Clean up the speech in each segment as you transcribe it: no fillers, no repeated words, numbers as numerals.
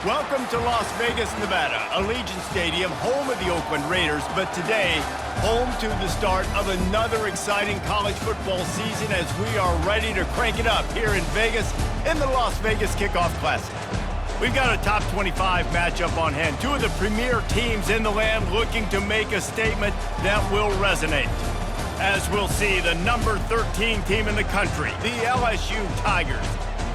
Welcome to Las Vegas, Nevada, Allegiant Stadium, home of the Oakland Raiders, but today, home to the start of another exciting college football season as we are ready to crank it up here in Vegas in the Las Vegas Kickoff Classic. We've got a top 25 matchup on hand. Two of the premier teams in the land looking to make a statement that will resonate. As we'll see, the number 13 team in the country, the LSU Tigers,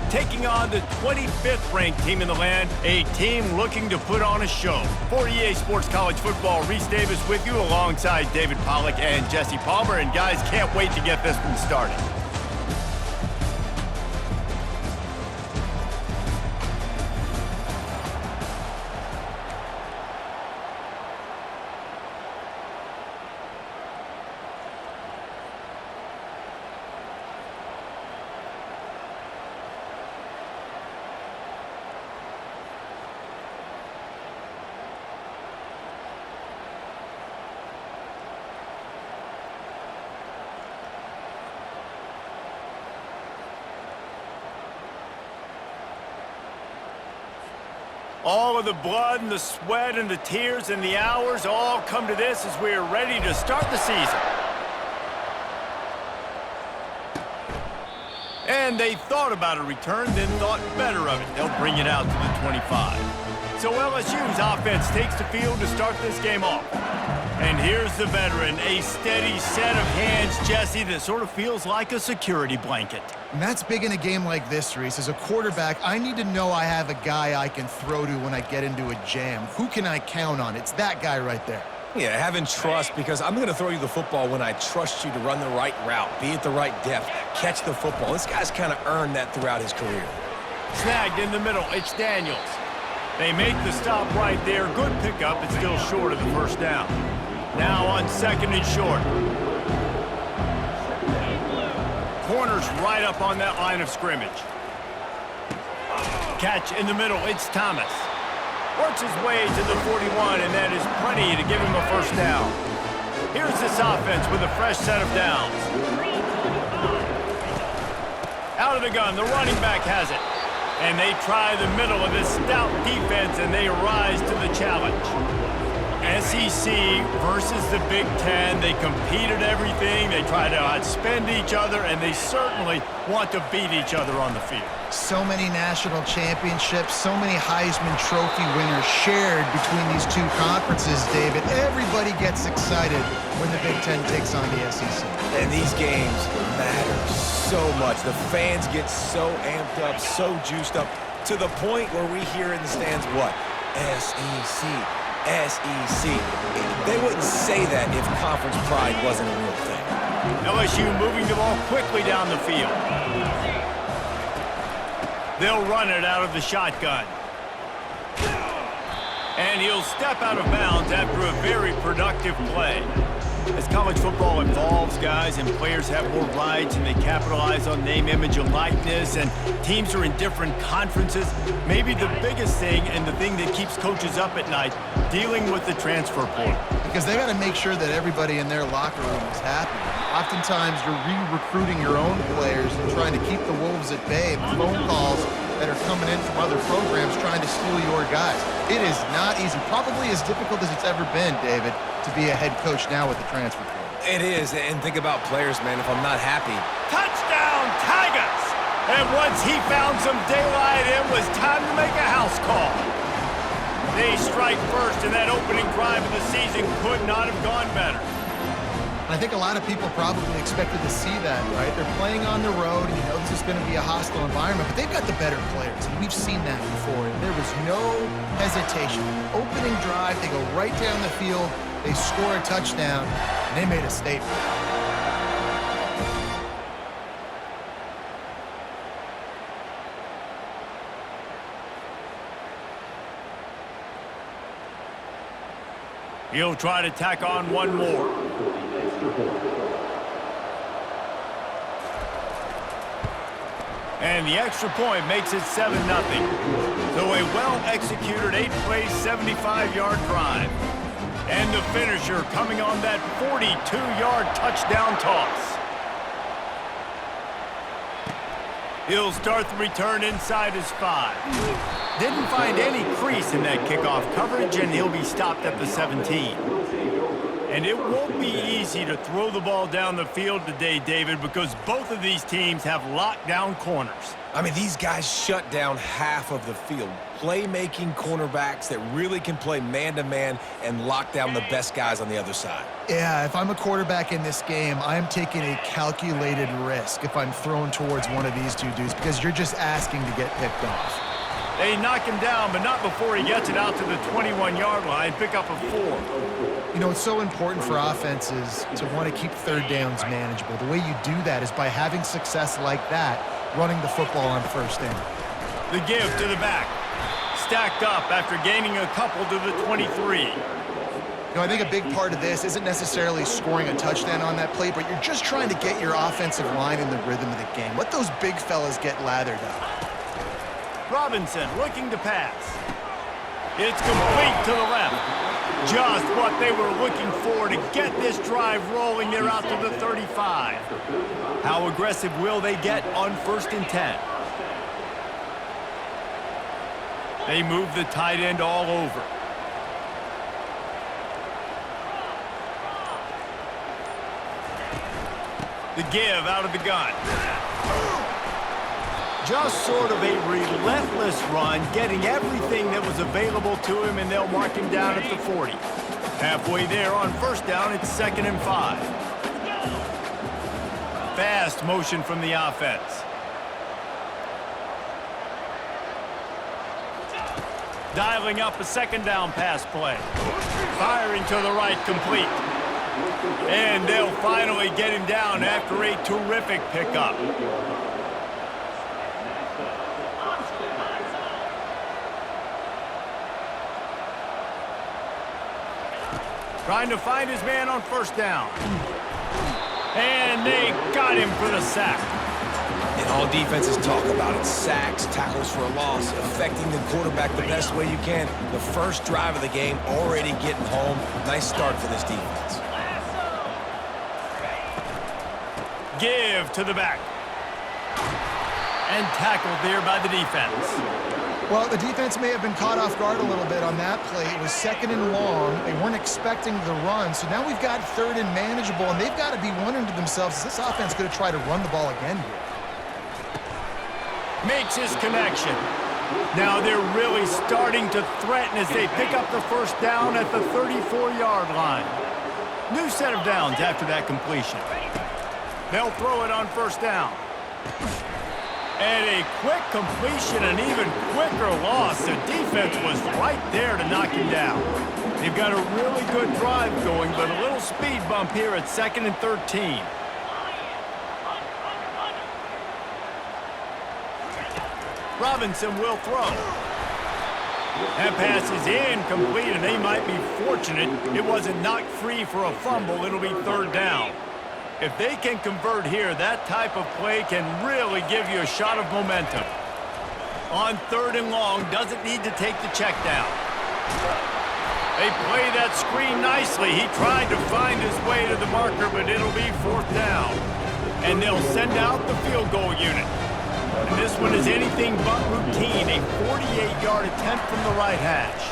taking on the 25th ranked team in the land, a team looking to put on a show. For EA Sports College Football, Reese Davis with you alongside David Pollack and Jesse Palmer. And guys, can't wait to get this one started. All of the blood and the sweat and the tears and the hours all come to this as we are ready to start the season. And they thought about a return, then thought better of it. They'll bring it out to the 25. So LSU's offense takes the field to start this game off. And here's the veteran, a steady set of hands, Jesse, that sort of feels like a security blanket. And that's big in a game like this, Reese. As a quarterback, I need to know I have a guy I can throw to when I get into a jam. Who can I count on? It's that guy right there. Yeah, having trust, because I'm going to throw you the football when I trust you to run the right route, be at the right depth, catch the football. This guy's kind of earned that throughout his career. Snagged in the middle, it's Daniels. They make the stop right there. Good pickup, it's still short of the first down. Now on second and short. Corner's right up on that line of scrimmage. Catch in the middle, it's Thomas. Works his way to the 41, and that is plenty to give him a first down. Here's this offense with a fresh set of downs. Out of the gun, the running back has it. And they try the middle of this stout defense, and they rise to the challenge. SEC versus the Big Ten. They compete at everything. They try to outspend each other, and they certainly want to beat each other on the field. So many national championships, so many Heisman Trophy winners shared between these two conferences, David. Everybody gets excited when the Big Ten takes on the SEC. And these games matter so much. The fans get so amped up, so juiced up, to the point where we hear in the stands, what? SEC. SEC. They wouldn't say that if conference pride wasn't a real thing. LSU moving the ball quickly down the field. They'll run it out of the shotgun. And he'll step out of bounds after a very productive play. As college football evolves, guys, and players have more rights and they capitalize on name, image, and likeness, and teams are in different conferences, maybe the biggest thing and the thing that keeps coaches up at night, dealing with the transfer portal. Because they got to make sure that everybody in their locker room is happy. Oftentimes, you're re-recruiting your own players and trying to keep the Wolves at bay. The phone calls that are coming in from other programs trying to steal your guys. It is not easy. Probably as difficult as it's ever been, David, to be a head coach now with the transfer portal. It is, and think about players, man, if I'm not happy. Touchdown, Tigers! And once he found some daylight, it was time to make a house call. They strike first, and that opening drive of the season could not have gone better. I think a lot of people probably expected to see that, right? They're playing on the road, and you know this is going to be a hostile environment, but they've got the better players, and we've seen that before. And there was no hesitation. Opening drive, they go right down the field, they score a touchdown, and they made a statement. He'll try to tack on one more. And the extra point makes it 7-0. So a well-executed 8-play, 75-yard drive. And the finisher coming on that 42-yard touchdown toss. He'll start the return inside his 5. Didn't find any crease in that kickoff coverage, and he'll be stopped at the 17. And it won't be easy to throw the ball down the field today, David, because both of these teams have lockdown corners. I mean, these guys shut down half of the field. Playmaking cornerbacks that really can play man-to-man and lock down the best guys on the other side. Yeah, if I'm a quarterback in this game, I'm taking a calculated risk if I'm thrown towards one of these two dudes because you're just asking to get picked off. They knock him down, but not before he gets it out to the 21-yard line, pick up a 4. You know, it's so important for offenses to want to keep third downs manageable. The way you do that is by having success like that, running the football on first down. The give to the back. Stacked up after gaining a couple to the 23. You know, I think a big part of this isn't necessarily scoring a touchdown on that play, but you're just trying to get your offensive line in the rhythm of the game. Let those big fellas get lathered up. Robinson looking to pass. It's complete to the left. Just what they were looking for to get this drive rolling. They're out to the 35. How aggressive will they get on 1st and 10? They move the tight end all over. The give out of the gun. Just sort of a relentless run, getting everything that was available to him, and they'll mark him down at the 40. Halfway there on 1st down, it's 2nd and 5. Fast motion from the offense. Dialing up a 2nd down pass play. Firing to the right, complete. And they'll finally get him down after a terrific pickup. Trying to find his man on 1st down. And they got him for the sack. And all defenses talk about it. Sacks, tackles for a loss, affecting the quarterback the best way you can. The first drive of the game, already getting home. Nice start for this defense. Give to the back. And tackled there by the defense. Well, the defense may have been caught off guard a little bit on that play. It was 2nd and long. They weren't expecting the run. So now we've got 3rd and manageable, and they've got to be wondering to themselves, is this offense going to try to run the ball again here? Makes his connection. Now they're really starting to threaten as they pick up the 1st down at the 34-yard line. New set of downs after that completion. They'll throw it on 1st down. And a quick completion, an even quicker loss. The defense was right there to knock him down. They've got a really good drive going, but a little speed bump here at 2nd and 13. Robinson will throw. That pass is incomplete, and they might be fortunate it wasn't knocked free for a fumble. It'll be 3rd down. If they can convert here, that type of play can really give you a shot of momentum. On 3rd and long, doesn't need to take the check down. They play that screen nicely. He tried to find his way to the marker, but it'll be 4th down. And they'll send out the field goal unit. And this one is anything but routine, a 48-yard attempt from the right hash.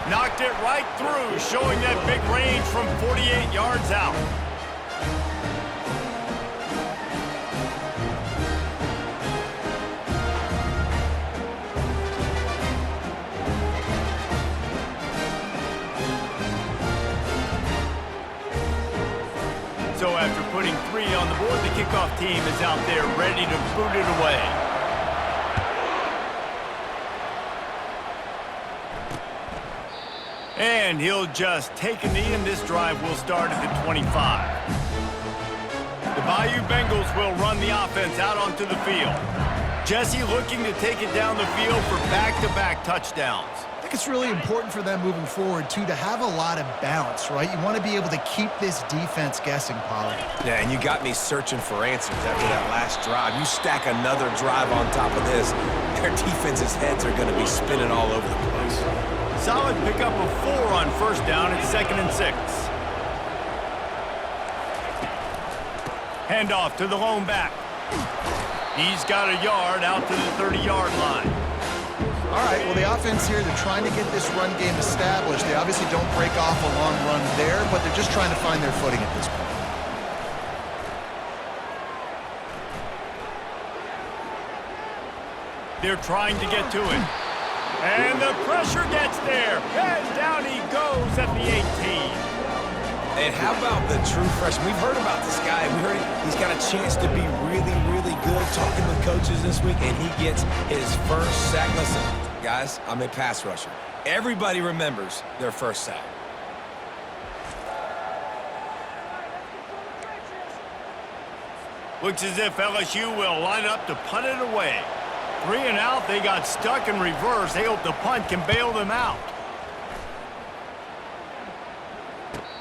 Knocked it right through, showing that big range from 48 yards out. So after putting 3 on the board, the kickoff team is out there ready to boot it away. And he'll just take a knee, and this drive will start at the 25. The Bayou Bengals will run the offense out onto the field. Jesse looking to take it down the field for back-to-back touchdowns. I think it's really important for them moving forward, too, to have a lot of balance, right? You want to be able to keep this defense guessing, Pollard. Yeah, and you got me searching for answers after that last drive. You stack another drive on top of this, their defense's heads are going to be spinning all over the place. Solid pickup of 4 on 1st down at 2nd and 6. Handoff to the lone back. He's got a yard out to the 30-yard line. All right, well, the offense here, they're trying to get this run game established. They obviously don't break off a long run there, but they're just trying to find their footing at this point. They're trying to get to it. And the pressure gets there. And down he goes at the 18. And how about the true freshman? We've heard about this guy. We heard he's got a chance to be really, really good. Talking with coaches this week, and he gets his first sack. Listen, guys, I'm a pass rusher. Everybody remembers their first sack. Looks as if LSU will line up to punt it away. 3 and out, they got stuck in reverse. They hope the punt can bail them out.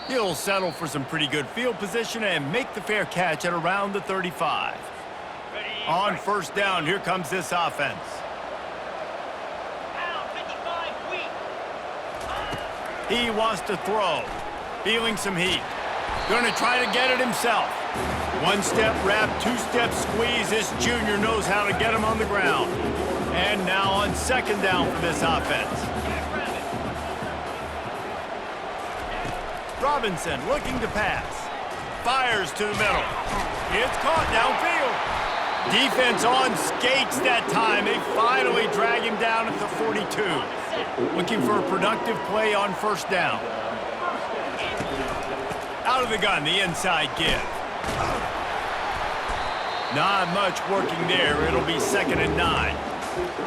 He'll settle for some pretty good field position and make the fair catch at around the 35. On first down, here comes this offense. He wants to throw. Feeling some heat. Going to try to get it himself. One-step wrap, two-step squeeze. This junior knows how to get him on the ground. And now on second down for this offense. Robinson looking to pass. Fires to the middle. It's caught downfield. Defense on skates that time. They finally drag him down at the 42. Looking for a productive play on first down. Out of the gun, the inside give. Not much working there. It'll be 2nd and 9.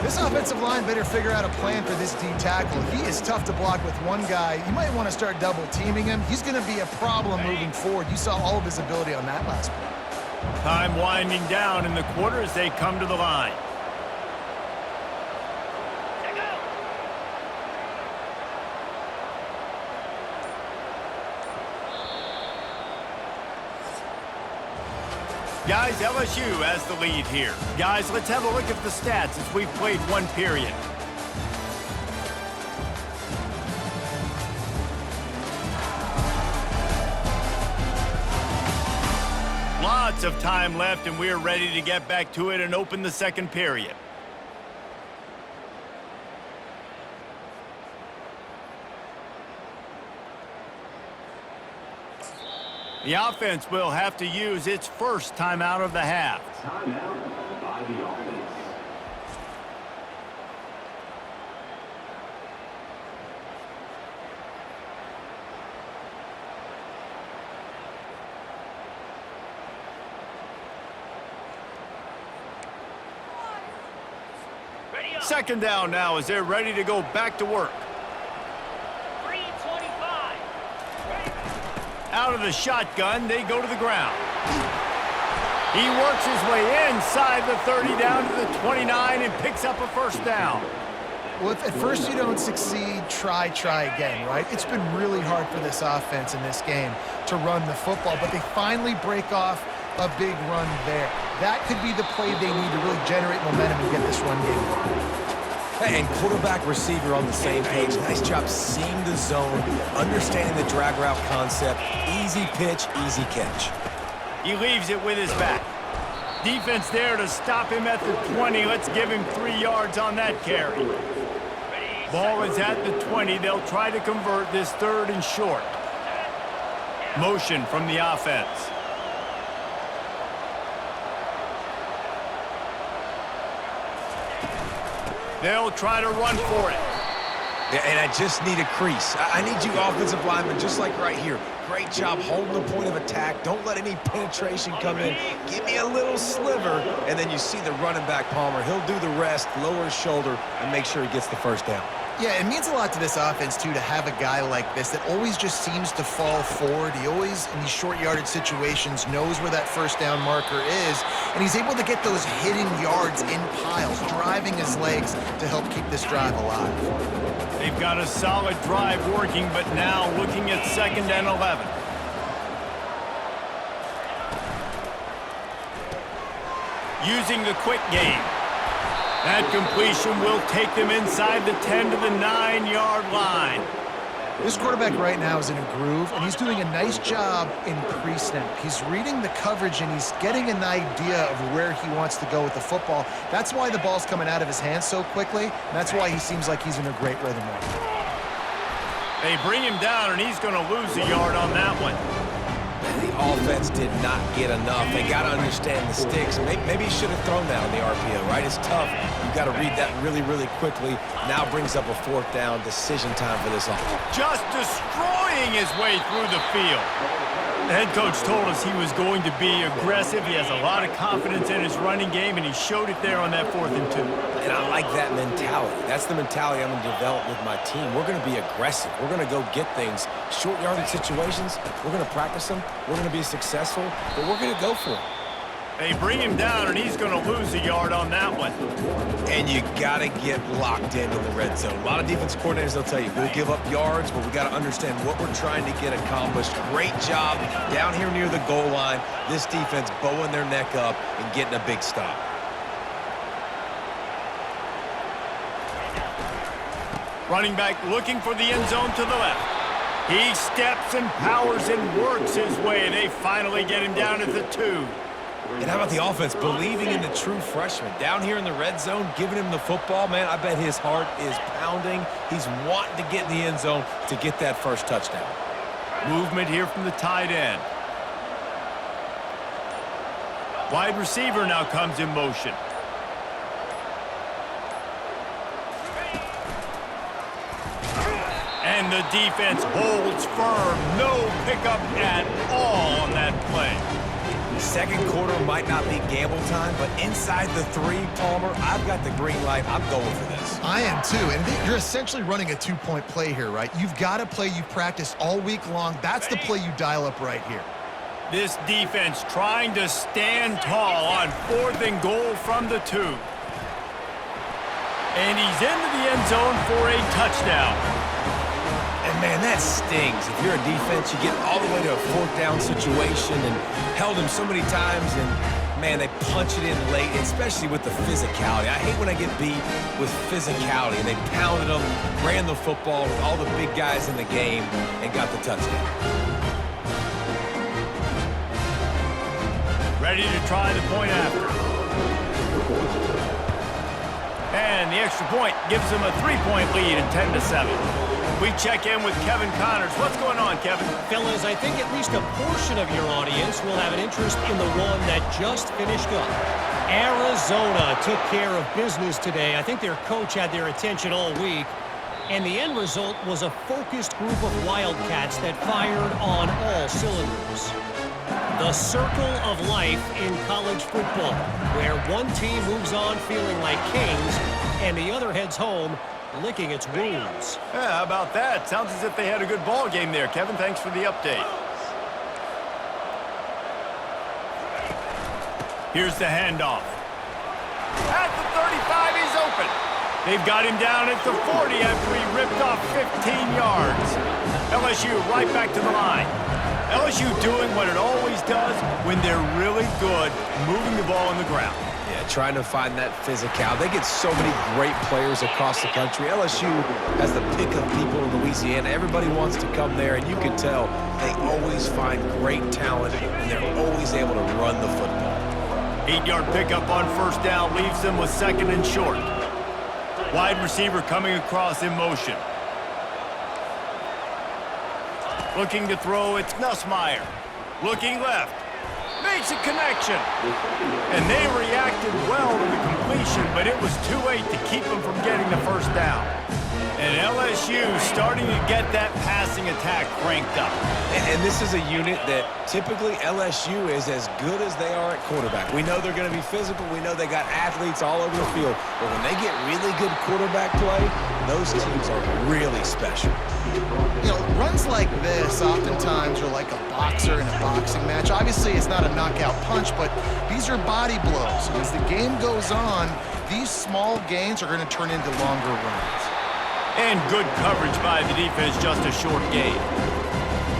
This offensive line better figure out a plan for this D tackle. He is tough to block with one guy. You might want to start double teaming him. He's going to be a problem moving forward. You saw all of his ability on that last play. Time winding down in the quarter as they come to the line. Guys, LSU has the lead here. Guys, let's have a look at the stats as we've played one period. Lots of time left, and we're ready to get back to it and open the second period. The offense will have to use its first timeout of the half. Timeout by the offense. Second down now as they're ready to go back to work. Out of the shotgun, they go to the ground. He works his way inside the 30 down to the 29 and picks up a first down. Well, if at first you don't succeed, try again, right? It's been really hard for this offense in this game to run the football, but they finally break off a big run there. That could be the play they need to really generate momentum and get this run game going. Hey, and quarterback receiver on the same page. Nice job seeing the zone, understanding the drag route concept. Easy pitch, easy catch. He leaves it with his back. Defense there to stop him at the 20. Let's give him 3 yards on that carry. Ball is at the 20. They'll try to convert this 3rd and short. Motion from the offense. They'll try to run for it. Yeah, and I just need a crease. I need you offensive linemen, just like right here. Great job holding the point of attack. Don't let any penetration come in. Give me a little sliver, and then you see the running back, Palmer. He'll do the rest, lower his shoulder, and make sure he gets the first down. Yeah, it means a lot to this offense, too, to have a guy like this that always just seems to fall forward. He always, in these short yardage situations, knows where that first down marker is, and he's able to get those hidden yards in piles, driving his legs to help keep this drive alive. They've got a solid drive working, but now looking at 2nd and 11. Using the quick game. That completion will take them inside the 10 to the 9-yard line. This quarterback right now is in a groove, and he's doing a nice job in pre-snap. He's reading the coverage, and he's getting an idea of where he wants to go with the football. That's why the ball's coming out of his hands so quickly, and that's why he seems like he's in a great rhythm right now. They bring him down, and he's going to lose a yard on that one. The offense did not get enough. They got to understand the sticks. Maybe he should have thrown that on the RPO, right? It's tough. You've got to read that really, really quickly. Now brings up a fourth down decision time for this offense. Just destroying his way through the field. The head coach told us he was going to be aggressive. He has a lot of confidence in his running game, and he showed it there on that 4th and 2. And I like that mentality. That's the mentality I'm going to develop with my team. We're going to be aggressive. We're going to go get things. Short yardage situations, we're going to practice them. We're going to be successful, but we're going to go for it. They bring him down, and he's going to lose a yard on that one. And you got to get locked into the red zone. A lot of defense coordinators, they'll tell you, we'll give up yards, but we got to understand what we're trying to get accomplished. Great job down here near the goal line. This defense bowing their neck up and getting a big stop. Running back looking for the end zone to the left. He steps and powers and works his way. They finally get him down at the 2. And how about the offense believing in the true freshman? Down here in the red zone, giving him the football, man, I bet his heart is pounding. He's wanting to get in the end zone to get that first touchdown. Movement here from the tight end. Wide receiver now comes in motion. And the defense holds firm. No pickup at all on that play. Second quarter might not be gamble time, but inside the 3, Palmer, I've got the green light. I'm going for this. I am too, and you're essentially running a 2-point play here, right? You've got a play you've practiced all week long. That's the play you dial up right here. This defense trying to stand tall on 4th and goal from the 2. And he's into the end zone for a touchdown. And, man, that stings. If you're a defense, you get all the way to a 4th down situation and held him so many times, and, man, they punch it in late, especially with the physicality. I hate when I get beat with physicality, and they pounded them, ran the football with all the big guys in the game, and got the touchdown. Ready to try the point after. And the extra point gives them a 3-point lead at 10-7. We check in with Kevin Connors. What's going on, Kevin? Fellas, I think at least a portion of your audience will have an interest in the one that just finished up. Arizona took care of business today. I think their coach had their attention all week. And the end result was a focused group of Wildcats that fired on all cylinders. The circle of life in college football, where one team moves on feeling like kings and the other heads home licking its wounds. Yeah, how about that? Sounds as if they had a good ball game there. Kevin, thanks for the update. Here's the handoff. At the 35, he's open. They've got him down at the 40 after he ripped off 15 yards. LSU right back to the line. LSU doing what it always does when they're really good, moving the ball on the ground. Yeah, trying to find that physical. They get so many great players across the country. LSU has the pick of people in Louisiana. Everybody wants to come there, and you can tell they always find great talent, and they're always able to run the football. 8-yard pickup on 1st down leaves them with 2nd and short. Wide receiver coming across in motion. Looking to throw, it's Nussmeier. Looking left. Makes a connection. And they reacted well to the completion, but it was too late to keep them from getting the 1st down. And LSU starting to get that passing attack cranked up. And this is a unit that typically LSU is as good as they are at quarterback. We know they're going to be physical. We know they got athletes all over the field. But when they get really good quarterback play, those teams are really special. You know, runs like this oftentimes are like a boxer in a boxing match. Obviously, it's not a knockout punch, but these are body blows. And as the game goes on, these small gains are going to turn into longer runs. And good coverage by the defense, just a short gain.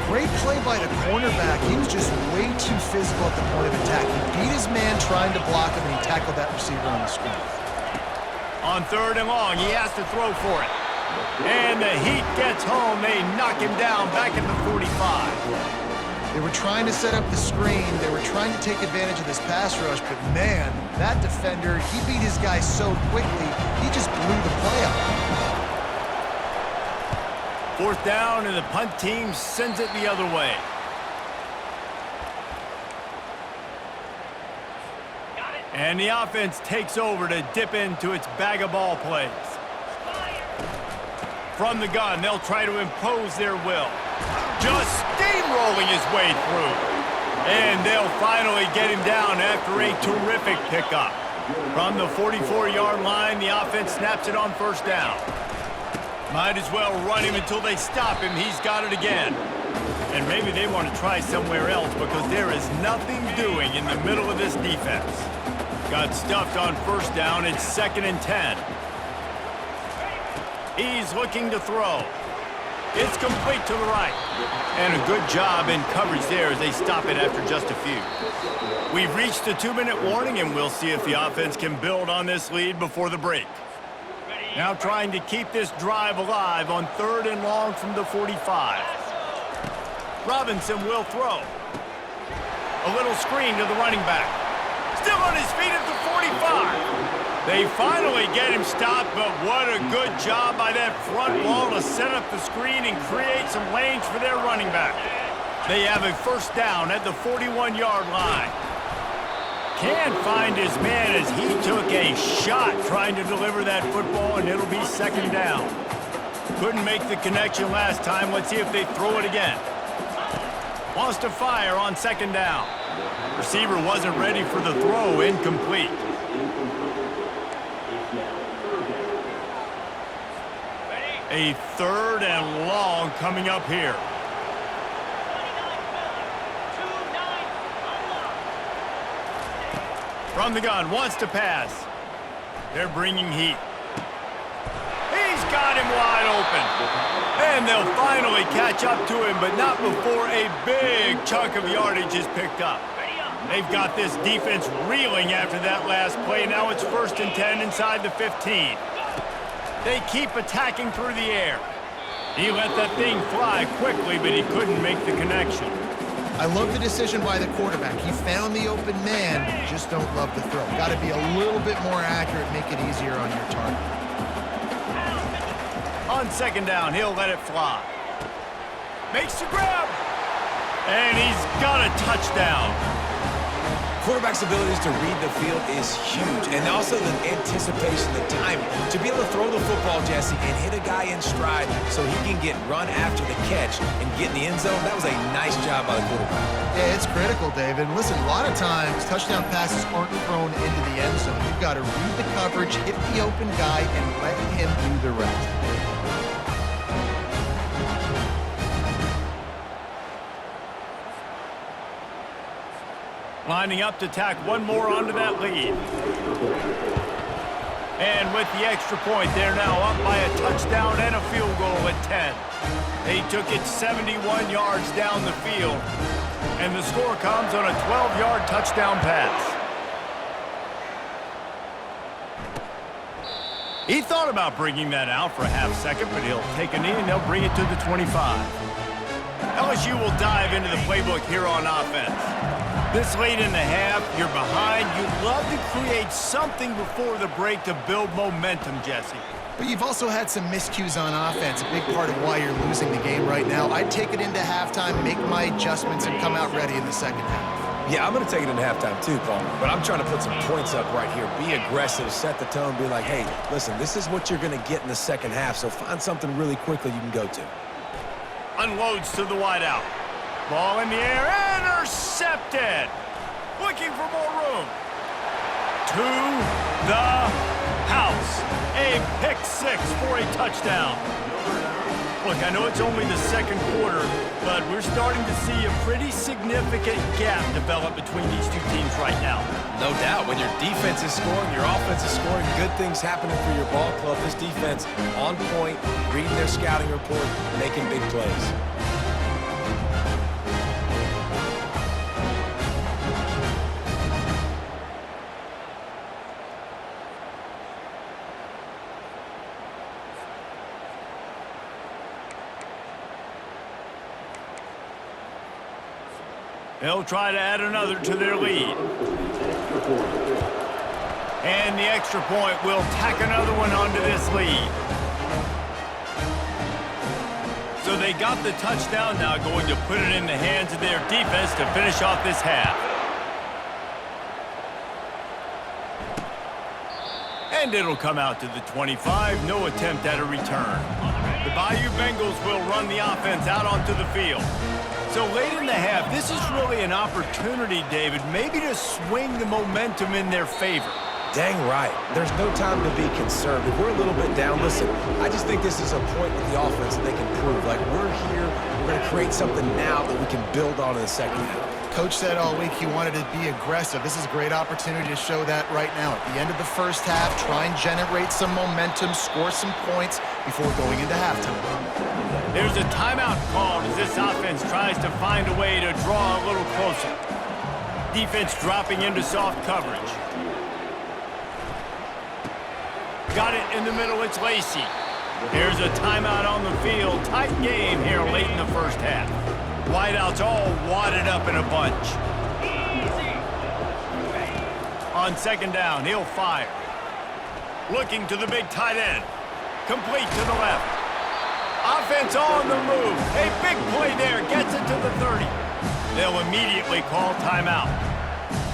Great play by the cornerback. He was just way too physical at the point of attack. He beat his man trying to block him, and he tackled that receiver on the screen. On 3rd and long, he has to throw for it. And the heat gets home. They knock him down back at the 45. They were trying to set up the screen. They were trying to take advantage of this pass rush, but man, that defender, he beat his guy so quickly, he just blew the play up. 4th down, and the punt team sends it the other way. And the offense takes over to dip into its bag of ball plays. From the gun, they'll try to impose their will. Just steamrolling his way through. And they'll finally get him down after a terrific pickup. From the 44-yard line, the offense snaps it on 1st down. Might as well run him until they stop him. He's got it again. And maybe they want to try somewhere else because there is nothing doing in the middle of this defense. Got stuffed on 1st down. It's 2nd and 10. He's looking to throw. It's complete to the right. And a good job in coverage there as they stop it after just a few. We've reached the 2-minute warning, and we'll see if the offense can build on this lead before the break. Now trying to keep this drive alive on 3rd and long from the 45. Robinson will throw. A little screen to the running back. Still on his feet at the 45. They finally get him stopped, but what a good job by that front wall to set up the screen and create some lanes for their running back. They have a 1st down at the 41-yard line. Can't find his man as he took a shot trying to deliver that football, and it'll be 2nd down. Couldn't make the connection last time. Let's see if they throw it again. Wants to fire on 2nd down. Receiver wasn't ready for the throw, incomplete. A 3rd and long coming up here. From the gun, wants to pass. They're bringing heat. He's got him wide open. And they'll finally catch up to him, but not before a big chunk of yardage is picked up. They've got this defense reeling after that last play. Now it's 1st and 10 inside the 15. They keep attacking through the air. He let that thing fly quickly, but he couldn't make the connection. I love the decision by the quarterback. He found the open man, just don't love the throw. Got to be a little bit more accurate, make it easier on your target. On 2nd down, he'll let it fly. Makes the grab. And he's got a touchdown. Quarterback's abilities to read the field is huge, and also the anticipation, the timing. To be able to throw the football, Jesse, and hit a guy in stride so he can get run after the catch and get in the end zone, that was a nice job by the quarterback. Yeah, it's critical, David. Listen, a lot of times, touchdown passes aren't thrown into the end zone. You've got to read the coverage, hit the open guy, and let him do the rest. Lining up to tack one more onto that lead. And with the extra point, they're now up by a touchdown and a field goal at 10. They took it 71 yards down the field, and the score comes on a 12-yard touchdown pass. He thought about bringing that out for a half second, but he'll take a knee and they'll bring it to the 25. LSU will dive into the playbook here on offense. This late in the half, you're behind. You'd love to create something before the break to build momentum, Jesse. But you've also had some miscues on offense, a big part of why you're losing the game right now. I'd take it into halftime, make my adjustments, and come out ready in the 2nd half. Yeah, I'm going to take it into halftime too, Paul. But I'm trying to put some points up right here. Be aggressive, set the tone, be like, hey, listen, this is what you're going to get in the 2nd half, so find something really quickly you can go to. Unloads to the wideout. Ball in the air, intercepted. Looking for more room. To the house. A pick 6 for a touchdown. Look, I know it's only the 2nd quarter, but we're starting to see a pretty significant gap develop between these two teams right now. No doubt. When your defense is scoring, your offense is scoring, good things happening for your ball club. This defense on point, reading their scouting report, making big plays. They'll try to add another to their lead. And the extra point will tack another one onto this lead. So they got the touchdown, now going to put it in the hands of their defense to finish off this half. And it'll come out to the 25, no attempt at a return. The Bayou Bengals will run the offense out onto the field. So late in the half, this is really an opportunity, David, maybe to swing the momentum in their favor. Dang right. There's no time to be concerned. If we're a little bit down, listen, I just think this is a point with the offense that they can prove. Like, we're here, we're going to create something now that we can build on in the second half. Coach said all week he wanted to be aggressive. This is a great opportunity to show that right now. At the end of the first half, try and generate some momentum, score some points before going into halftime. There's a timeout called as this offense tries to find a way to draw a little closer. Defense dropping into soft coverage. Got it in the middle, it's Lacey. Here's a timeout on the field. Tight game here late in the first half. Wideouts all wadded up in a bunch. On second down, he'll fire. Looking to the big tight end. Complete to the left. Offense on the move. A big play there. Gets it to the 30. They'll immediately call timeout.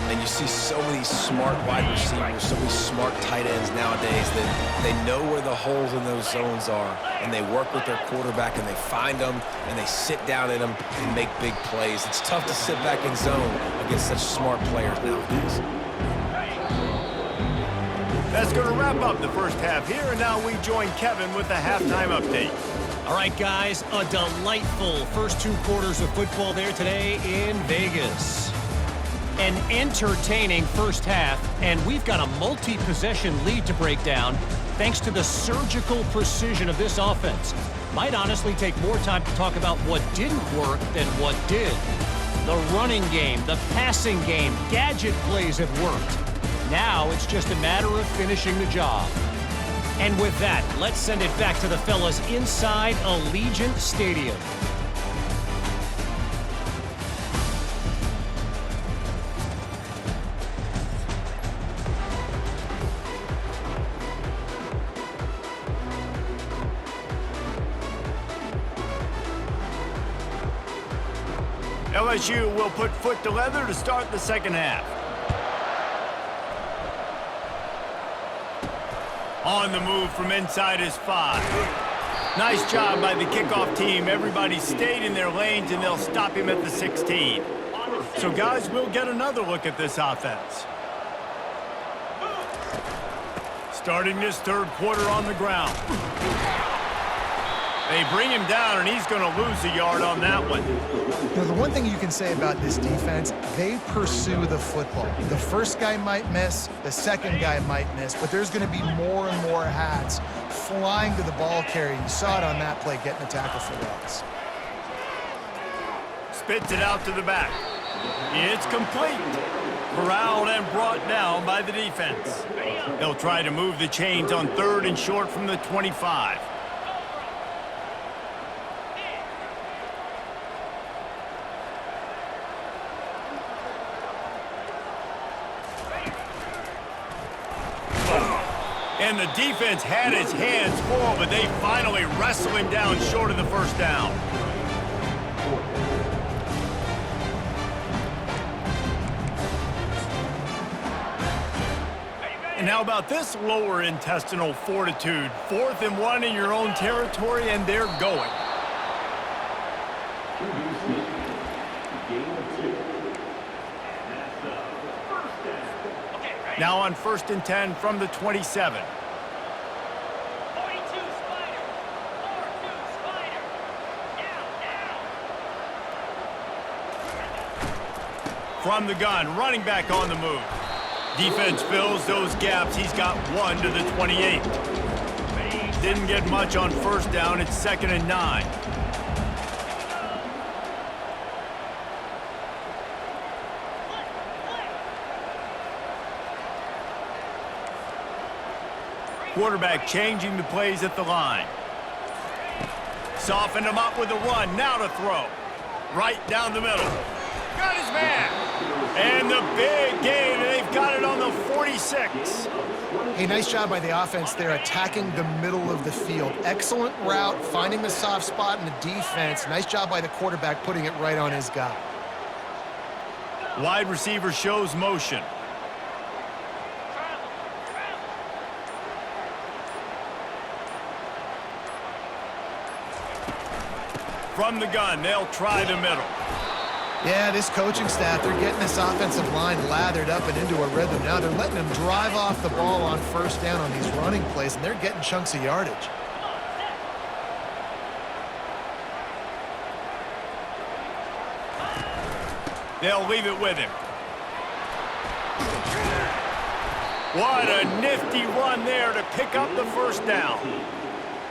And you see so many smart wide receivers, so many smart tight ends nowadays that they know where the holes in those zones are, and they work with their quarterback, and they find them, and they sit down in them and make big plays. It's tough to sit back in zone against such smart players nowadays. That's going to wrap up the first half here, and now we join Kevin with the halftime update. All right, guys, a delightful first 2 quarters of football there today in Vegas. An entertaining first half, and we've got a multi-possession lead to break down thanks to the surgical precision of this offense. Might honestly take more time to talk about what didn't work than what did. The running game, the passing game, gadget plays have worked. Now it's just a matter of finishing the job. And with that, let's send it back to the fellas inside Allegiant Stadium. LSU will put foot to leather to start the second half. On the move from inside is 5. Nice job by the kickoff team. Everybody stayed in their lanes, and they'll stop him at the 16. So, guys, we'll get another look at this offense. Starting this third quarter on the ground. They bring him down, and he's going to lose a yard on that one. You know, the one thing you can say about this defense, they pursue the football. The first guy might miss, the second guy might miss, but there's going to be more and more hats flying to the ball carrier. You saw it on that play, getting a tackle for loss. Spits it out to the back. It's complete. Corralled and brought down by the defense. They'll try to move the chains on third and short from the 25. And the defense had his hands full, but they finally wrestle him down short of the first down. And how about this lower intestinal fortitude? 4th and 1 in your own territory, and they're going. Now on 1st and 10 from the 27. From the gun, running back on the move. Defense fills those gaps. He's got 1 to the 28. Didn't get much on first down. It's 2nd and 9. Quarterback changing the plays at the line. Softened him up with a run. Now to throw. Right down the middle. Got his man. And the big gain, and they've got it on the 46. Hey, nice job by the offense there, attacking the middle of the field. Excellent route, finding the soft spot in the defense. Nice job by the quarterback putting it right on his guy. Wide receiver shows motion. From the gun, they'll try the middle. Yeah, this coaching staff, they're getting this offensive line lathered up and into a rhythm. Now they're letting them drive off the ball on first down on these running plays, and they're getting chunks of yardage. They'll leave it with him. What a nifty run there to pick up the first down.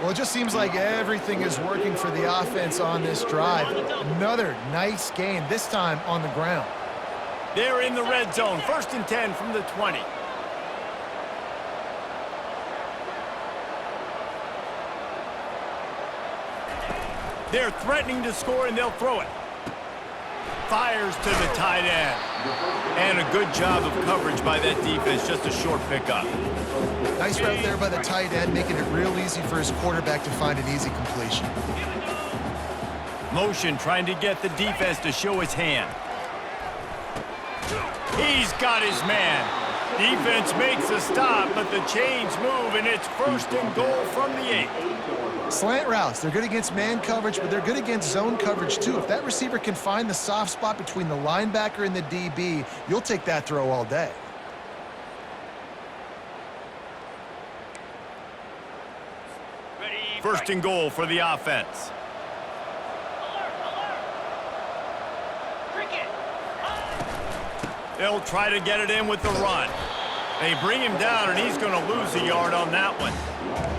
Well, it just seems like everything is working for the offense on this drive. Another nice gain, this time on the ground. They're in the red zone, 1st and 10 from the 20. They're threatening to score, and they'll throw it. Fires to the tight end. And a good job of coverage by that defense, just a short pickup. Nice route there by the tight end, making it real easy for his quarterback to find an easy completion. Motion trying to get the defense to show his hand. He's got his man. Defense makes a stop, but the chains move, and it's 1st and goal from the 8. Slant routes, they're good against man coverage, but they're good against zone coverage too. If that receiver can find the soft spot between the linebacker and the DB, you'll take that throw all day. First and goal for the offense. They'll try to get it in with the run. They bring him down, and he's going to lose a yard on that one.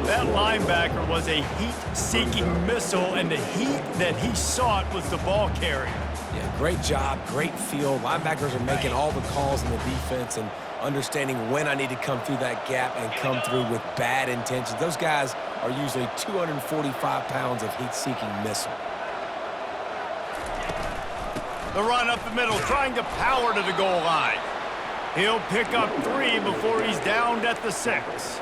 That linebacker was a heat-seeking missile, and the heat that he sought was the ball carrier. Yeah, great job, great feel. Linebackers are making all the calls in the defense and understanding when I need to come through that gap and come through with bad intentions. Those guys are usually 245 pounds of heat-seeking missile. The run up the middle, trying to power to the goal line. He'll pick up 3 before he's downed at the 6.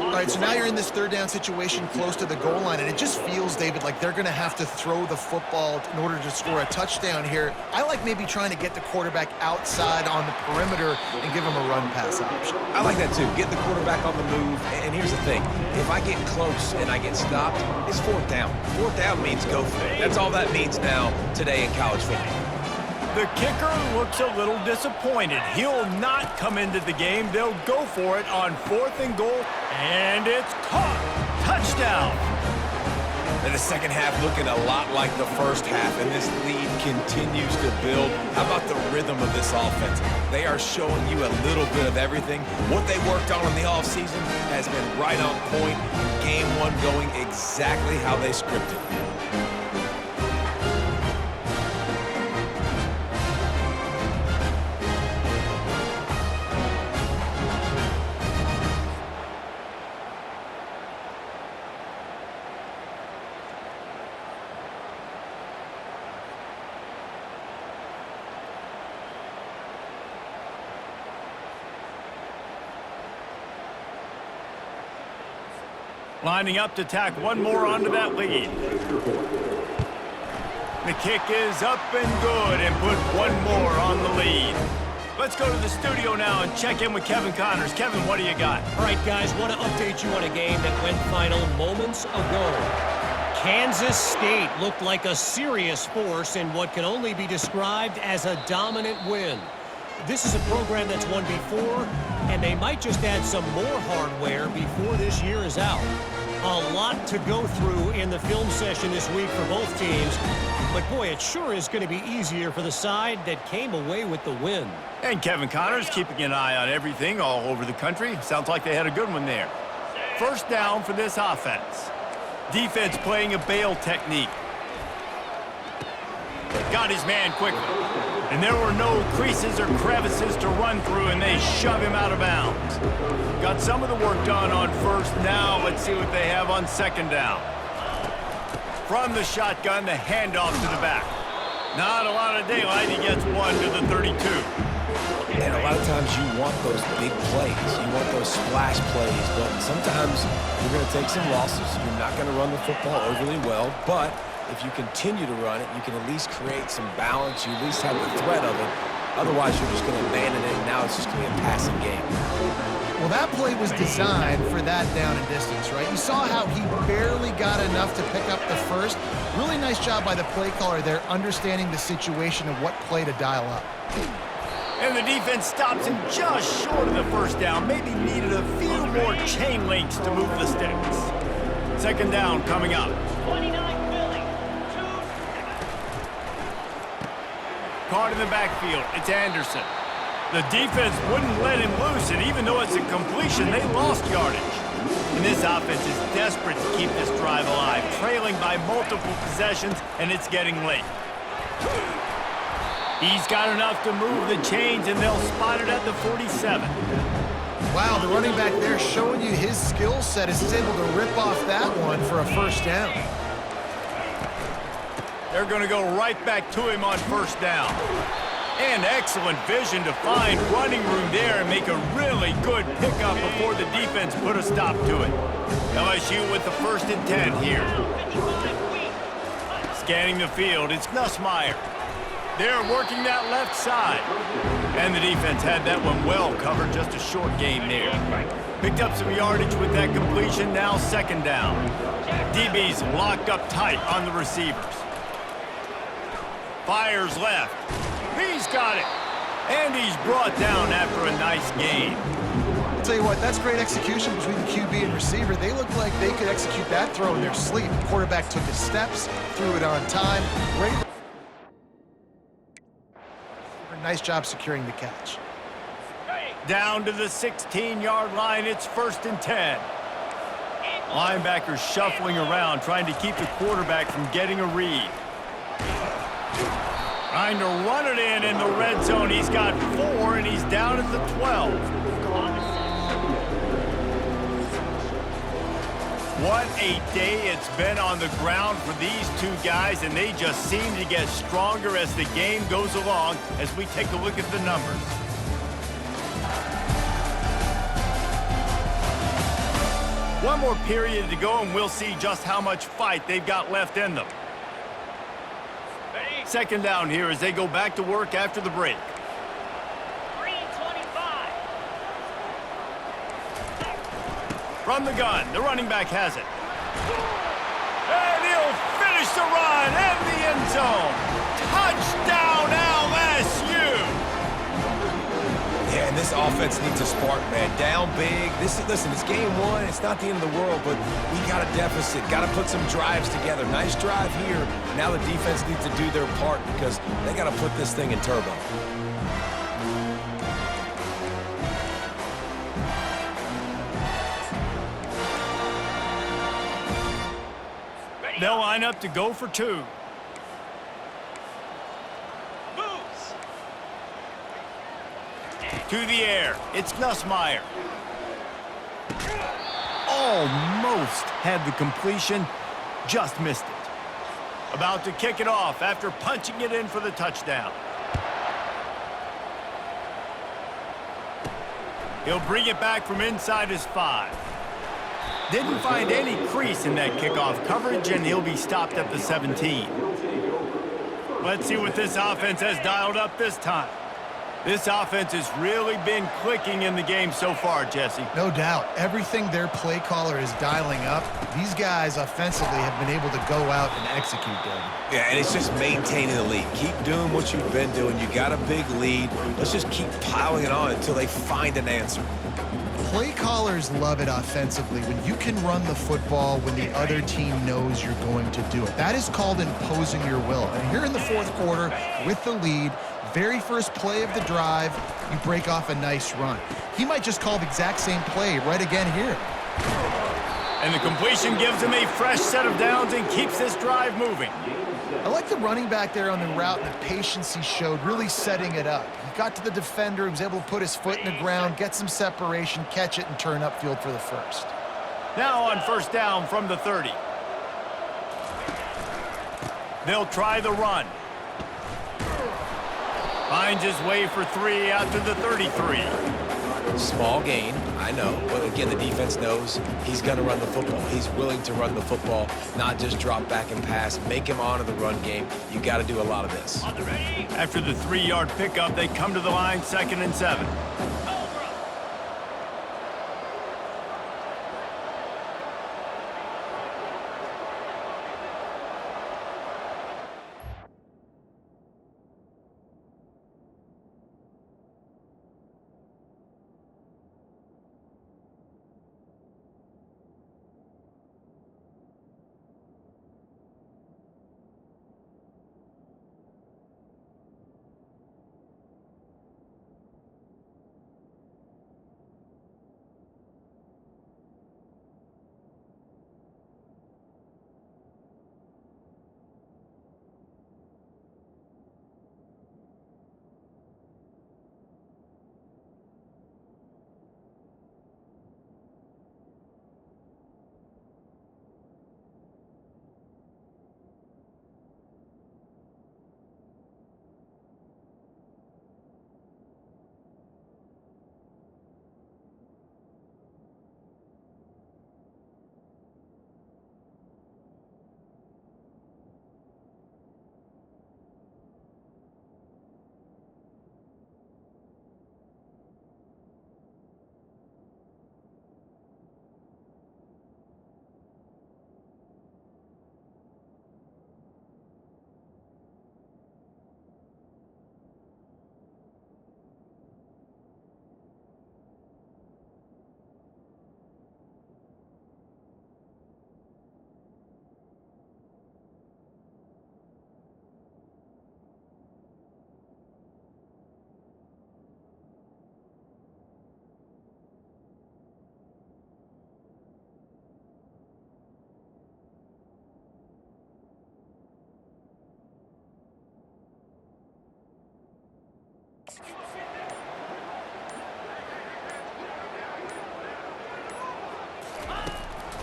All right, so now you're in this 3rd down situation close to the goal line, and it just feels, David, like they're going to have to throw the football in order to score a touchdown here. I like maybe trying to get the quarterback outside on the perimeter and give him a run-pass option. I like that too. Get the quarterback on the move. And here's the thing. If I get close and I get stopped, it's 4th down. 4th down means go for it. That's all that means now today in college football. The kicker looks a little disappointed. He'll not come into the game. They'll go for it on 4th and goal, and it's caught. Touchdown. And the second half looking a lot like the first half, and this lead continues to build. How about the rhythm of this offense? They are showing you a little bit of everything. What they worked on in the offseason has been right on point. Game 1 going exactly how they scripted. Lining up to tack one more onto that lead. The kick is up and good and put one more on the lead. Let's go to the studio now and check in with Kevin Connors. Kevin, what do you got? All right, guys, want to update you on a game that went final moments ago. Kansas State looked like a serious force in what can only be described as a dominant win. This is a program that's won before, and they might just add some more hardware before this year is out. A lot to go through in the film session this week for both teams, but boy, it sure is going to be easier for the side that came away with the win. And Kevin Connors keeping an eye on everything all over the country. Sounds like they had a good one there. 1st down for this offense. Defense playing a bail technique. Got his man quickly. And there were no creases or crevices to run through, and they shove him out of bounds. Got some of the work done on 1st. Now let's see what they have on 2nd down. From the shotgun, the handoff to the back. Not a lot of daylight. He gets one to the 32. And a lot of times you want those big plays. You want those splash plays. But sometimes you're going to take some losses. You're not going to run the football overly well. But if you continue to run it, you can at least create some balance. You at least have the threat of it. Otherwise, you're just going to abandon it, and now it's just going to be a passing game. Well, that play was designed for that down and distance, right? You saw how he barely got enough to pick up the first. Really nice job by the play caller there, understanding the situation of what play to dial up. And the defense stops him just short of the first down. Maybe needed a few more chain links to move the sticks. Second down coming up. 29 Philly. Caught in the backfield. It's Anderson. The defense wouldn't let him loose, and even though it's a completion, they lost yardage. And this offense is desperate to keep this drive alive, trailing by multiple possessions, and it's getting late. He's got enough to move the chains, and they'll spot it at the 47. Wow, the running back there showing you his skill set as he's able to rip off that one for a first down. They're going to go right back to him on first down. And excellent vision to find running room there and make a really good pickup before the defense put a stop to it. LSU with the 1st and 10 here. Scanning the field, it's Nussmeier. They're working that left side. And the defense had that one well covered, just a short gain there. Picked up some yardage with that completion, now second down. DB's locked up tight on the receivers. Fires left. He's got it. And he's brought down after a nice gain. I'll tell you what, that's great execution between the QB and receiver. They looked like they could execute that throw in their sleep. The quarterback took his steps, threw it on time. Great. Nice job securing the catch. Down to the 16-yard line, it's 1st and 10. Linebackers shuffling around, trying to keep the quarterback from getting a read. Trying to run it in the red zone. He's got 4, and he's down at the 12. What a day it's been on the ground for these two guys, and they just seem to get stronger as the game goes along as we take a look at the numbers. One more period to go, and we'll see just how much fight they've got left in them. Second down here as they go back to work after the break. 3:25. From the gun, the running back has it. And he'll finish the run and the end zone. Touchdown, LSU! Yeah, and this offense needs a spark, man. Down big. Listen, it's game one. It's not the end of the world, but we got a deficit. Got to put some drives together. Nice drive here. Now the defense needs to do their part because they got to put this thing in turbo. They'll line up to go for 2. To the air, it's Nussmeier. Almost had the completion, just missed it. About to kick it off after punching it in for the touchdown. He'll bring it back from inside his 5. Didn't find any crease in that kickoff coverage, and he'll be stopped at the 17. Let's see what this offense has dialed up this time. This offense has really been clicking in the game so far, Jesse. No doubt. Everything their play caller is dialing up, these guys offensively have been able to go out and execute them. Yeah, and it's just maintaining the lead. Keep doing what you've been doing. You got a big lead. Let's just keep piling it on until they find an answer. Play callers love it offensively when you can run the football when the other team knows you're going to do it. That is called imposing your will. And here in the 4th quarter, with the lead, very first play of the drive, you break off a nice run. He might just call the exact same play right again here. And the completion gives him a fresh set of downs and keeps this drive moving. I like the running back there on the route and the patience he showed, really setting it up. He got to the defender, he was able to put his foot in the ground, get some separation, catch it, and turn upfield for the first. Now on first down from the 30. They'll try the run. Finds his way for 3 out to the 33. Small gain, I know, but again, the defense knows he's going to run the football. He's willing to run the football, not just drop back and pass, make him honor the run game. You got to do a lot of this. After the 3-yard pickup, they come to the line, 2nd and 7.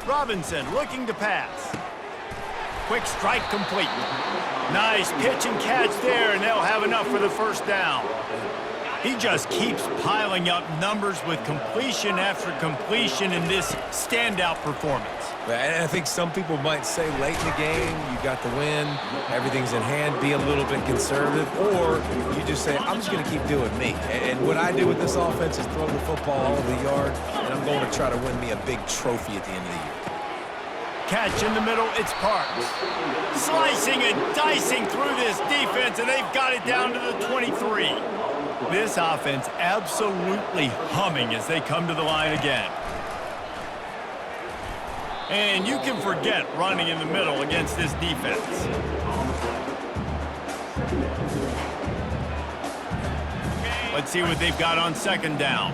Robinson looking to pass. Quick strike complete. Nice pitch and catch there, and they'll have enough for the first down. He just keeps piling up numbers with completion after completion in this standout performance. And I think some people might say late in the game, you got the win, everything's in hand, be a little bit conservative, or you just say, I'm just going to keep doing me. And what I do with this offense is throw the football all over the yard, and I'm going to try to win me a big trophy at the end of the year. Catch in the middle, it's Parks. Slicing and dicing through this defense, and they've got it down to the 23. This offense absolutely humming as they come to the line again. And you can forget running in the middle against this defense. Let's see what they've got on 2nd down.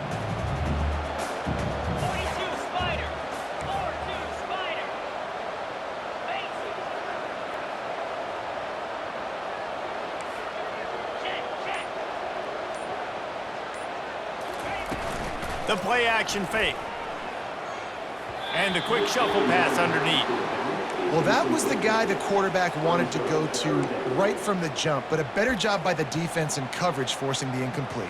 The play action fake. And a quick shuffle pass underneath. Well, that was the guy the quarterback wanted to go to right from the jump, but a better job by the defense in coverage forcing the incomplete.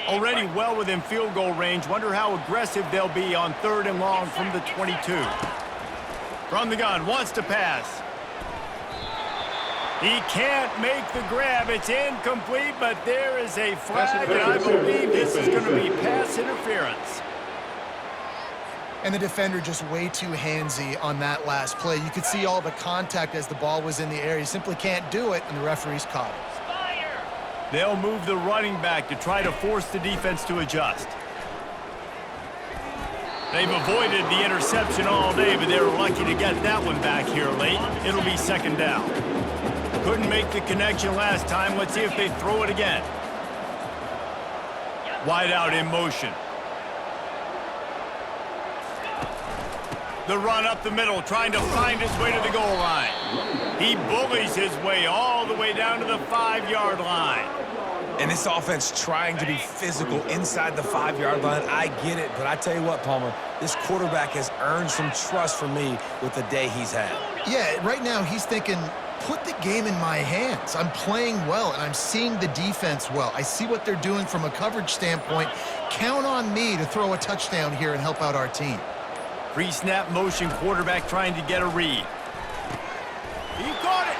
Already well within field goal range. Wonder how aggressive they'll be on 3rd and long from the 22. From the gun, wants to pass. He can't make the grab. It's incomplete, but there is a flag, and I believe this is going to be pass interference. And the defender just way too handsy on that last play. You could see all the contact as the ball was in the air. He simply can't do it, and the referee's caught it. They'll move the running back to try to force the defense to adjust. They've avoided the interception all day, but they were lucky to get that one back here late. It'll be 2nd down. Couldn't make the connection last time. Let's see if they throw it again. Wide out in motion. The run up the middle, trying to find his way to the goal line. He bullies his way all the way down to the 5-yard line. And this offense trying to be physical inside the 5-yard line, I get it. But I tell you what, Palmer, this quarterback has earned some trust from me with the day he's had. Yeah, right now he's thinking, put the game in my hands. I'm playing well, and I'm seeing the defense well. I see what they're doing from a coverage standpoint. Count on me to throw a touchdown here and help out our team. Pre-snap motion, quarterback trying to get a read. He caught it.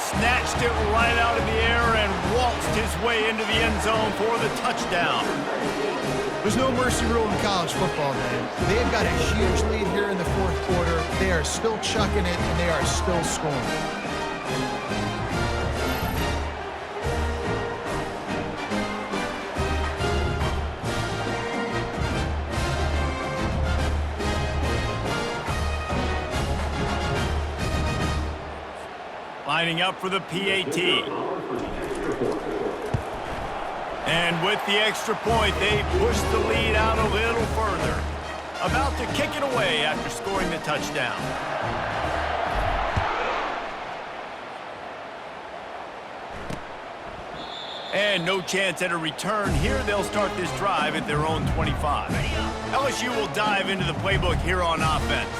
Snatched it right out of the air and waltzed his way into the end zone for the touchdown. There's no mercy rule in college football, man. They've got a huge lead here in the fourth quarter. They are still chucking it, and they are still scoring. Lining up for the PAT. And with the extra point, they push the lead out a little further. About to kick it away after scoring the touchdown. And no chance at a return here. They'll start this drive at their own 25. LSU will dive into the playbook here on offense.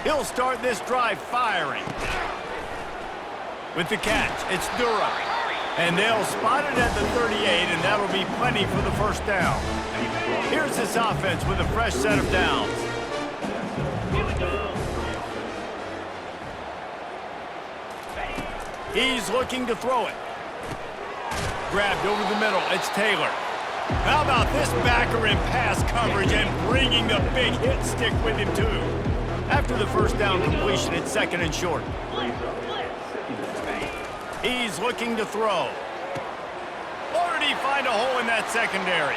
He'll start this drive firing. With the catch, it's Dura. And they'll spot it at the 38, and that'll be plenty for the first down. Here's this offense with a fresh set of downs. He's looking to throw it. Grabbed over the middle, it's Taylor. How about this backer in pass coverage and bringing the big hit stick with him, too? After the first down completion, it's second and short. He's looking to throw. Or did he find a hole in that secondary?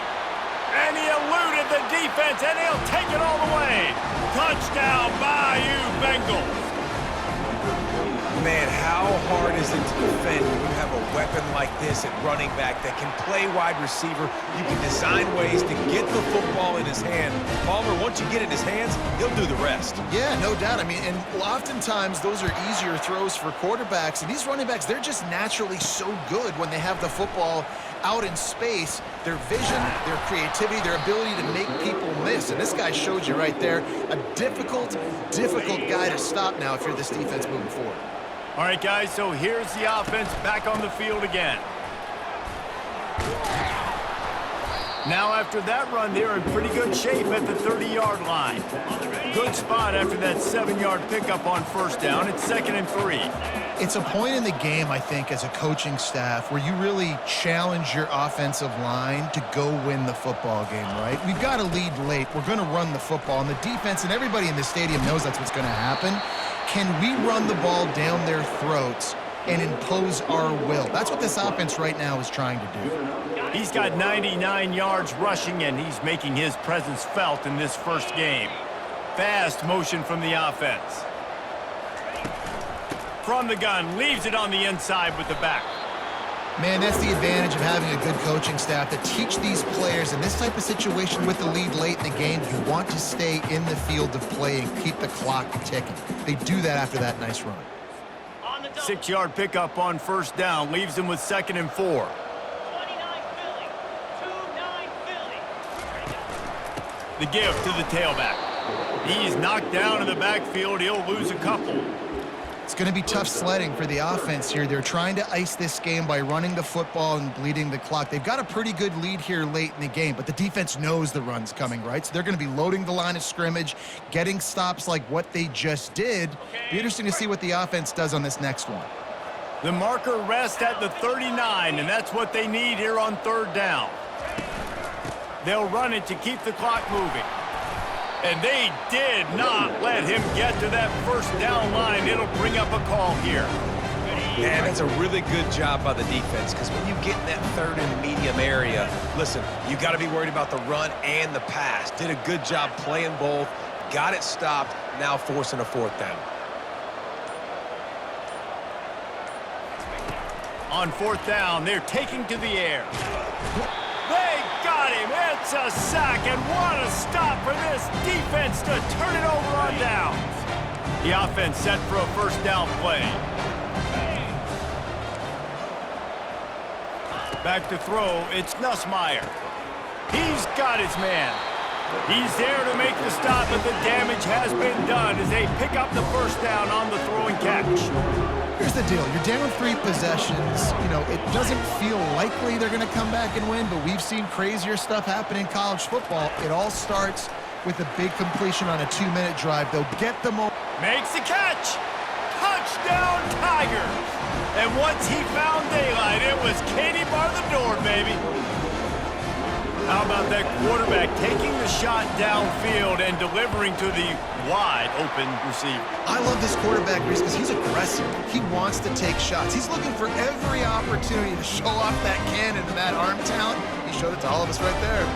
And he eluded the defense, and he'll take it all the way. Touchdown, Bayou Bengals. Man, how hard is it to defend when you have a weapon like this at running back that can play wide receiver? You can design ways to get the football in his hand. Palmer, once you get it in his hands, he'll do the rest. Yeah, no doubt. I mean, and oftentimes those are easier throws for quarterbacks. And these running backs, they're just naturally so good when they have the football out in space. Their vision, their creativity, their ability to make people miss. And this guy showed you right there, a difficult guy to stop now if you're this defense moving forward. All right, guys, so here's the offense back on the field again. Now, after that run, they're in pretty good shape at the 30-yard line. Good spot after that 7-yard pickup on first down. It's 2nd and 3. It's a point in the game, I think, as a coaching staff where you really challenge your offensive line to go win the football game, right? We've got to lead late. We're going to run the football, and the defense and everybody in the stadium knows that's what's going to happen. Can we run the ball down their throats and impose our will? That's what this offense right now is trying to do. He's got 99 yards rushing, and he's making his presence felt in this first game. Fast motion from the offense. From the gun, leaves it on the inside with the back. Man, that's the advantage of having a good coaching staff to teach these players in this type of situation with the lead late in the game. You want to stay in the field of play and keep the clock ticking. They do that after that nice run. 6-yard pickup on first down leaves him with 2nd and 4. The give to the tailback. He's knocked down in the backfield. He'll lose a couple. It's going to be tough sledding for the offense here. They're trying to ice this game by running the football and bleeding the clock. They've got a pretty good lead here late in the game, but the defense knows the run's coming, right? So they're going to be loading the line of scrimmage, getting stops like what they just did. Be interesting to see what the offense does on this next one. The marker rests at the 39, and that's what they need here on third down. They'll run it to keep the clock moving. And they did not let him get to that first down line. It'll bring up a call here. Man, that's a really good job by the defense, because when you get in that third and medium area, listen, you got to be worried about the run and the pass. Did a good job playing both, got it stopped, now forcing a fourth down. On fourth down, they're taking to the air. They got him. It's a sack, and what a stop for this defense to turn it over on downs. The offense set for a first down play. Back to throw, it's Nussmeier. He's got his man. He's there to make the stop, but the damage has been done as they pick up the first down on the throw and catch. Here's the deal. You're down 3 possessions. You know, it doesn't feel likely they're going to come back and win, but we've seen crazier stuff happen in college football. It all starts with a big completion on a 2-minute drive. They'll get the moment. Makes the catch. Touchdown, Tigers. And once he found daylight, it was Katie bar the door, baby. How about that quarterback taking the shot downfield and delivering to the wide-open receiver? I love this quarterback, Reese, because he's aggressive. He wants to take shots. He's looking for every opportunity to show off that cannon and that arm talent. He showed it to all of us right there.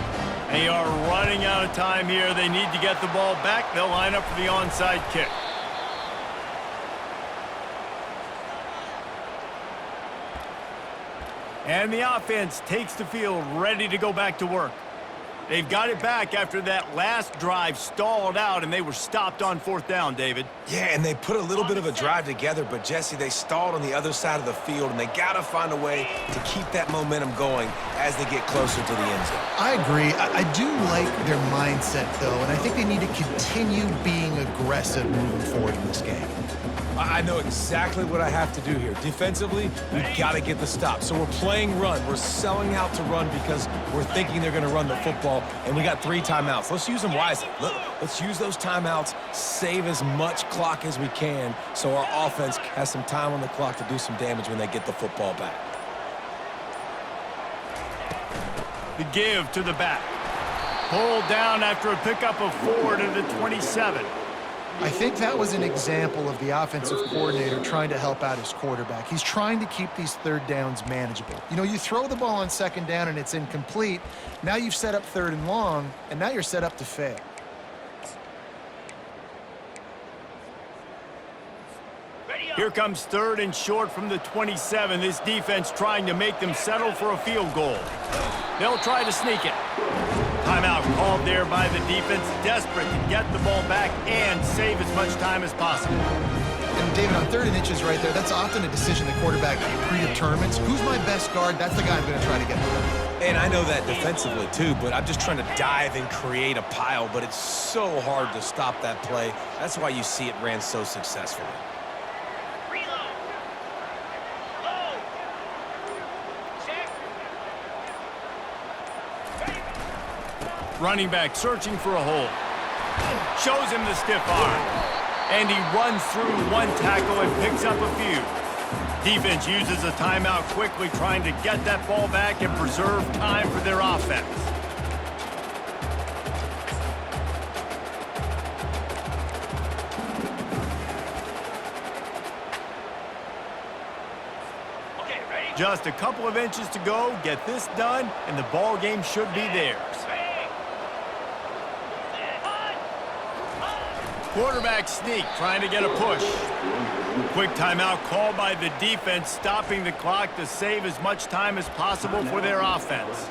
They are running out of time here. They need to get the ball back. They'll line up for the onside kick. And the offense takes the field, ready to go back to work. They've got it back after that last drive stalled out, and they were stopped on 4th down, David. Yeah, and they put a little bit of a drive together, but, Jesse, they stalled on the other side of the field, and they got to find a way to keep that momentum going as they get closer to the end zone. I agree. I do like their mindset, though, and I think they need to continue being aggressive moving forward in this game. I know exactly what I have to do here. Defensively, we've got to get the stop. So we're playing run. We're selling out to run because we're thinking they're going to run the football, and we got 3 timeouts. Let's use them wisely. Let's use those timeouts, save as much clock as we can so our offense has some time on the clock to do some damage when they get the football back. The give to the back. Pulled down after a pickup of 4 to the 27. I think that was an example of the offensive coordinator trying to help out his quarterback. He's trying to keep these 3rd downs manageable. You know, you throw the ball on 2nd down and it's incomplete. Now you've set up 3rd and long, and now you're set up to fail. Here comes 3rd and short from the 27. This defense trying to make them settle for a field goal. They'll try to sneak it. Timeout called there by the defense, desperate to get the ball back and save as much time as possible. And David, on 3rd and inches right there, that's often a decision the quarterback predetermines. Who's my best guard? That's the guy I'm going to try to get rid. And I know that defensively too, but I'm just trying to dive and create a pile, but it's so hard to stop that play. That's why you see it ran so successfully. Running back searching for a hole. Shows him the stiff arm. And he runs through 1 tackle and picks up a few. Defense uses a timeout quickly, trying to get that ball back and preserve time for their offense. Just a couple of inches to go. Get this done, and the ball game should be theirs. Quarterback sneak, trying to get a push. Quick timeout called by the defense, stopping the clock to save as much time as possible for their offense.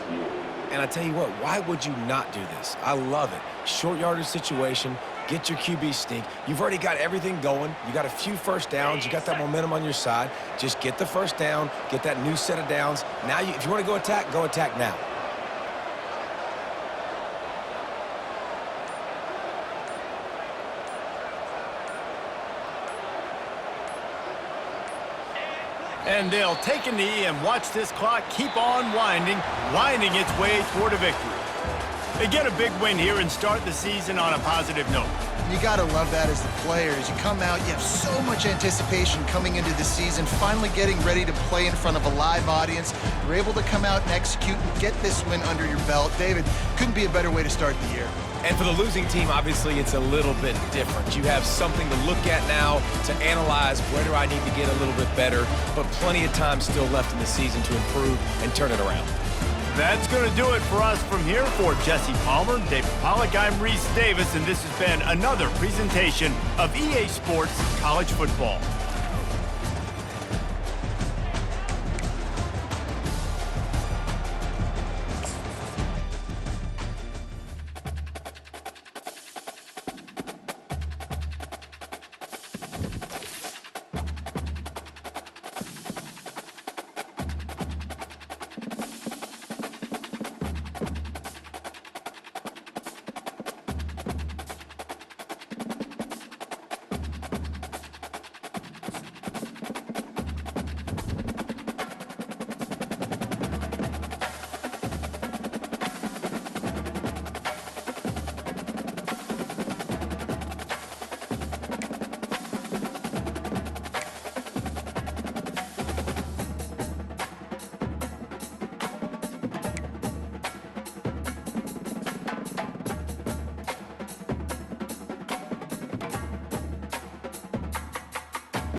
And I tell you what, why would you not do this? I love it. Short yardage situation, get your QB sneak. You've already got everything going. You got a few 1st downs. You got that momentum on your side. Just get the 1st down, get that new set of downs. Now, if you want to go attack now. And they'll take a knee and watch this clock keep on winding its way toward a victory. They get a big win here and start the season on a positive note. You got to love that as the players. You come out, you have so much anticipation coming into the season, finally getting ready to play in front of a live audience. You're able to come out and execute and get this win under your belt. David, couldn't be a better way to start the year. And for the losing team, obviously, it's a little bit different. You have something to look at now to analyze where do I need to get a little bit better, but plenty of time still left in the season to improve and turn it around. That's going to do it for us from here. For Jesse Palmer, David Pollack, I'm Reese Davis, and this has been another presentation of EA Sports College Football.